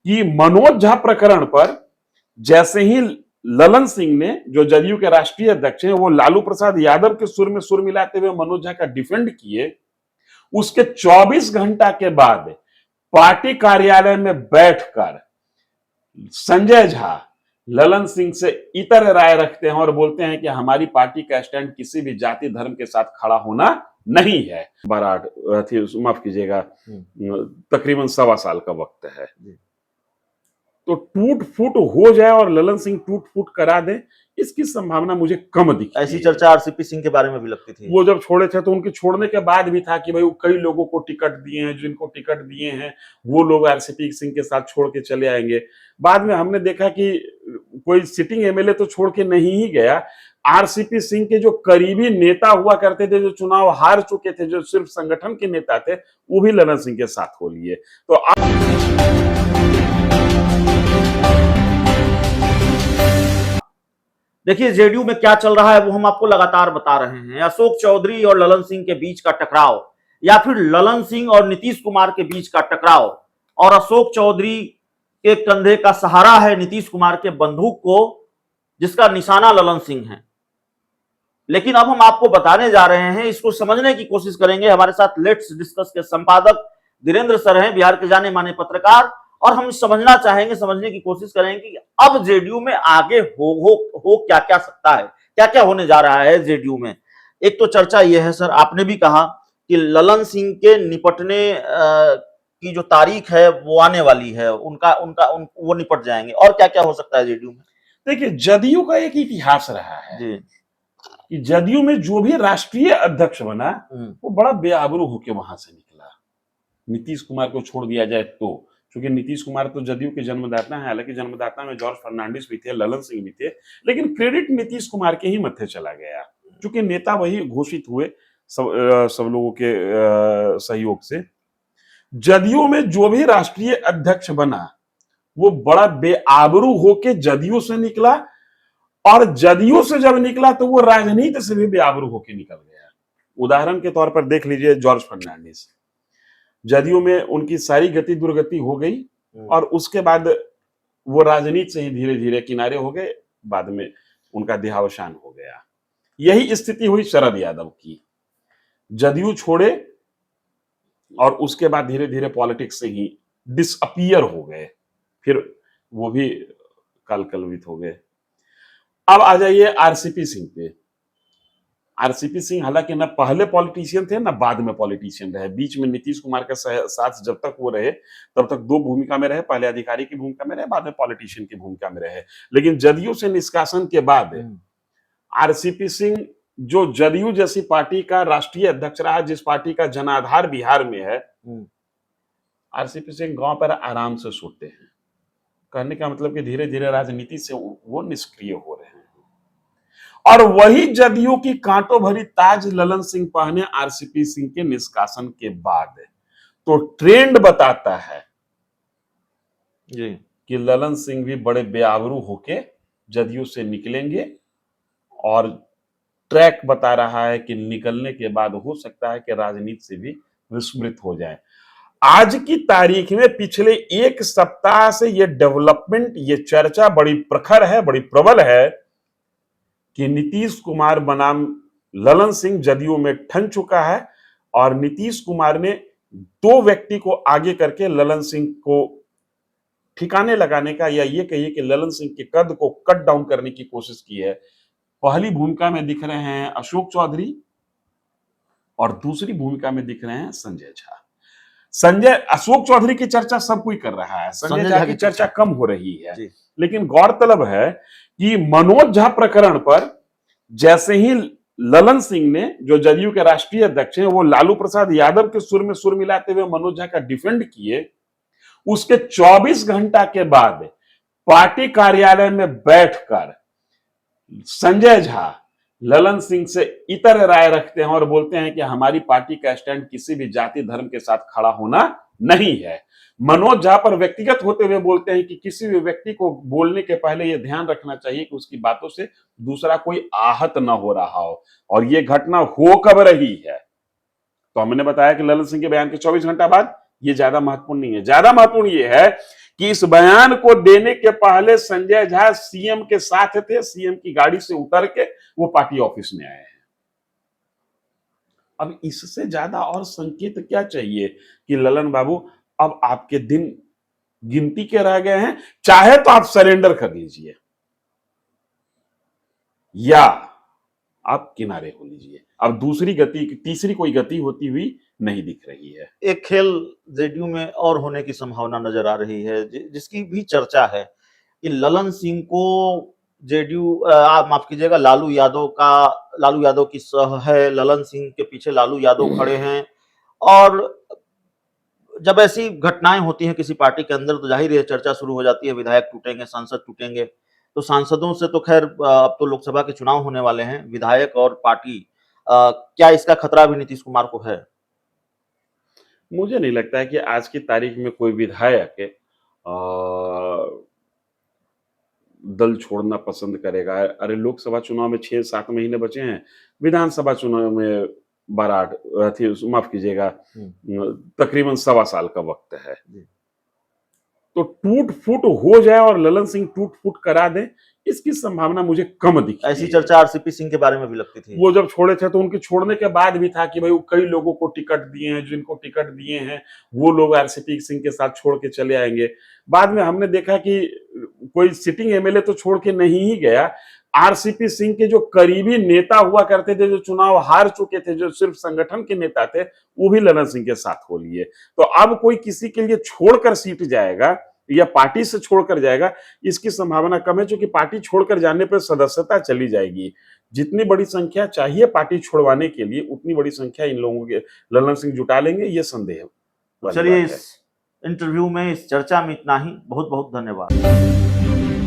कि मनोज झा प्रकरण पर जैसे ही ललन सिंह ने, जो जदयू के राष्ट्रीय अध्यक्ष हैं, वो लालू प्रसाद यादव के सुर में सुर मिलाते हुए मनोज झा का डिफेंड किए, उसके 24 घंटा के बाद पार्टी कार्यालय में बैठकर संजय झा ललन सिंह से इतर राय रखते हैं और बोलते हैं कि हमारी पार्टी का स्टैंड किसी भी जाति धर्म के साथ खड़ा होना नहीं है। 12 माफ कीजिएगा, तकरीबन 1.25 साल का वक्त है। तो टूट फूट हो जाए और ललन सिंह टूट फूट करा दे, इसकी संभावना मुझे कम दिखती है। ऐसी चर्चा आरसीपी सिंह के बारे में भी लगती थी। वो जब छोड़े थे तो उनके छोड़ने के बाद भी था कि भाई वो कई लोगों को टिकट दिए हैं, जिनको टिकट दिए हैं वो लोग आरसीपी सिंह के साथ छोड़ के चले आएंगे। बाद में हमने देखा कि कोई सिटिंग एमएलए तो छोड़ के नहीं ही गया। आरसीपी सिंह के जो करीबी नेता हुआ करते थे, जो चुनाव हार चुके थे, जो सिर्फ संगठन के नेता थे, वो भी ललन सिंह के साथ हो लिए। तो देखिए जेडीयू में क्या चल रहा है वो हम आपको लगातार बता रहे हैं। अशोक चौधरी और ललन सिंह के बीच का टकराव, या फिर ललन सिंह और नीतीश कुमार के बीच का टकराव, और अशोक चौधरी के कंधे का सहारा है नीतीश कुमार के बंदूक को, जिसका निशाना ललन सिंह है। लेकिन अब हम आपको बताने जा रहे हैं, इसको समझने की कोशिश करेंगे। हमारे साथ लेट्स डिस्कस के संपादक धीरेन्द्र सर हैं, बिहार के जाने माने पत्रकार, और हम समझना चाहेंगे, समझने की कोशिश करेंगे कि अब जेडीयू में आगे हो क्या क्या सकता है, क्या क्या होने जा रहा है जेडीयू में। एक तो चर्चा यह है सर, आपने भी कहा कि ललन सिंह के निपटने की जो तारीख है वो आने वाली है, वो निपट जाएंगे। और क्या क्या हो सकता है जेडीयू में? देखिए, जदयू का एक इतिहास रहा है जी, कि जदयू में जो भी राष्ट्रीय अध्यक्ष बना वो बड़ा बेआबरू होकर वहां से निकला। नीतीश कुमार को छोड़ दिया जाए तो, क्योंकि नीतीश कुमार तो जदयू के जन्मदाता हैं, हालांकि जन्मदाता में जॉर्ज फर्नांडिस भी थे, ललन सिंह भी थे, लेकिन क्रेडिट नीतीश कुमार के ही मत्थे चला गया, क्योंकि नेता वही घोषित हुए सब लोगों के सहयोग से। जदयू में जो भी राष्ट्रीय अध्यक्ष बना वो बड़ा बेआबरू होके जदयू से निकला, और जदयू से जब निकला तो वो राजनीति से भी बेआबरू होके निकल गया। उदाहरण के तौर पर देख लीजिए जॉर्ज फर्नांडिस, जदयू में उनकी सारी गति दुर्गति हो गई और उसके बाद वो राजनीति से ही धीरे धीरे किनारे हो गए, बाद में उनका देहावसान हो गया। यही स्थिति हुई शरद यादव की, जदयू छोड़े और उसके बाद धीरे धीरे पॉलिटिक्स से ही डिसअपियर हो गए, फिर वो भी कालकलवित हो गए। अब आ जाइए आरसीपी सिंह पे। आरसीपी सिंह हालांकि न पहले पॉलिटिशियन थे न बाद में पॉलिटिशियन रहे, बीच में नीतीश कुमार का साथ जब तक वो रहे तब तक दो भूमिका में रहे, पहले अधिकारी की भूमिका में रहे, बाद में पॉलिटिशियन की भूमिका में रहे। लेकिन जदयू से निष्कासन के बाद आरसीपी सिंह, जो जदयू जैसी पार्टी का राष्ट्रीय अध्यक्ष रहा, जिस पार्टी का जनाधार बिहार में है, आरसीपी सिंह गांव पर आराम से सोते हैं। कहने का मतलब कि धीरे धीरे राजनीति से वो निष्क्रिय हो रहे हैं। और वही जदयू की कांटों भरी ताज ललन सिंह पहने आरसीपी सिंह के निष्कासन के बाद। तो ट्रेंड बताता है जी कि ललन सिंह भी बड़े बेआबरू होके जदयू से निकलेंगे, और ट्रैक बता रहा है कि निकलने के बाद हो सकता है कि राजनीति से भी विस्मृत हो जाए। आज की तारीख में पिछले एक सप्ताह से ये डेवलपमेंट, ये चर्चा बड़ी प्रखर है, बड़ी प्रबल है कि नीतीश कुमार बनाम ललन सिंह जदयू में ठन चुका है, और नीतीश कुमार ने दो व्यक्ति को आगे करके ललन सिंह को ठिकाने लगाने का, या ये कहिए कि ललन सिंह के कद को कट डाउन करने की कोशिश की है। पहली भूमिका में दिख रहे हैं अशोक चौधरी और दूसरी भूमिका में दिख रहे हैं संजय झा। अशोक चौधरी की चर्चा सब कोई कर रहा है, संजय झा की चर्चा कम हो रही है। लेकिन गौरतलब है कि मनोज झा प्रकरण पर जैसे ही ललन सिंह ने, जो जदयू के राष्ट्रीय अध्यक्ष हैं, वो लालू प्रसाद यादव के सुर में सुर मिलाते हुए मनोज झा का डिफेंड किए, उसके 24 घंटा के बाद पार्टी कार्यालय में बैठकर संजय झा ललन सिंह से इतर राय रखते हैं और बोलते हैं कि हमारी पार्टी का स्टैंड किसी भी जाति धर्म के साथ खड़ा होना नहीं है। मनोज झा पर व्यक्तिगत होते हुए बोलते हैं कि किसी भी व्यक्ति को बोलने के पहले यह ध्यान रखना चाहिए कि उसकी बातों से दूसरा कोई आहत न हो रहा हो, और यह घटना हो कब रही है। तो हमने बताया कि ललन सिंह के बयान के 24 घंटा बाद, यह ज्यादा महत्वपूर्ण नहीं है। ज्यादा महत्वपूर्ण यह है कि इस बयान को देने के पहले संजय झा सीएम के साथ थे, सीएम की गाड़ी से उतर के वो पार्टी ऑफिस में आए हैं। अब इससे ज्यादा और संकेत क्या चाहिए कि ललन बाबू अब आपके दिन गिनती के रह गए हैं, चाहे तो आप सरेंडर कर लीजिए या आप किनारे हो लीजिए। अब दूसरी गति, तीसरी कोई गति होती हुई नहीं दिख रही है। एक खेल जेडीयू में और होने की संभावना नजर आ रही है, जिसकी भी चर्चा है कि ललन सिंह को जेडीयू, आप माफ कीजिएगा, लालू यादव की सह है, ललन सिंह के पीछे लालू यादव खड़े हैं। और जब ऐसी घटनाएं होती हैं किसी पार्टी के अंदर तो जाहिर है चर्चा शुरू हो जाती है, विधायक टूटेंगे, सांसद टूटेंगे। तो सांसदों से तो खैर अब तो लोकसभा के चुनाव होने वाले हैं, विधायक और पार्टी, क्या इसका खतरा भी नीतीश कुमार को है? मुझे नहीं लगता है कि आज की तारीख में कोई विधायक दल छोड़ना पसंद करेगा। अरे लोकसभा चुनाव में 6-7 महीने बचे हैं, विधानसभा चुनाव में 12 माफ कीजिएगा तकरीबन 1.25 साल का वक्त है। तो टूट फूट हो जाए और ललन सिंह टूट फूट करा दे, इसकी संभावना मुझे कम दिखती है। ऐसी चर्चा आरसीपी सिंह के बारे में भी लगती थी। वो जब छोड़े थे तो उनके छोड़ने के बाद भी था कि भाई वो कई लोगों को टिकट दिए हैं, जिनको टिकट दिए हैं वो लोग आरसीपी सिंह के साथ छोड़ के चले आएंगे। बाद में हमने देखा कि कोई सिटिंग एमएलए तो छोड़ के नहीं ही गया। आरसीपी सिंह के जो करीबी नेता हुआ करते थे, जो चुनाव हार चुके थे, जो सिर्फ संगठन के नेता थे, वो भी ललन सिंह के साथ हो लिए। तो अब कोई किसी के लिए छोड़कर सीट जाएगा या पार्टी से छोड़कर जाएगा, इसकी संभावना कम है, क्योंकि पार्टी छोड़कर जाने पर सदस्यता चली जाएगी। जितनी बड़ी संख्या चाहिए पार्टी छोड़वाने के लिए, उतनी बड़ी संख्या इन लोगों के ललन सिंह जुटा लेंगे, ये संदेह। चलिए, इस इंटरव्यू में, इस चर्चा में इतना ही। बहुत बहुत धन्यवाद।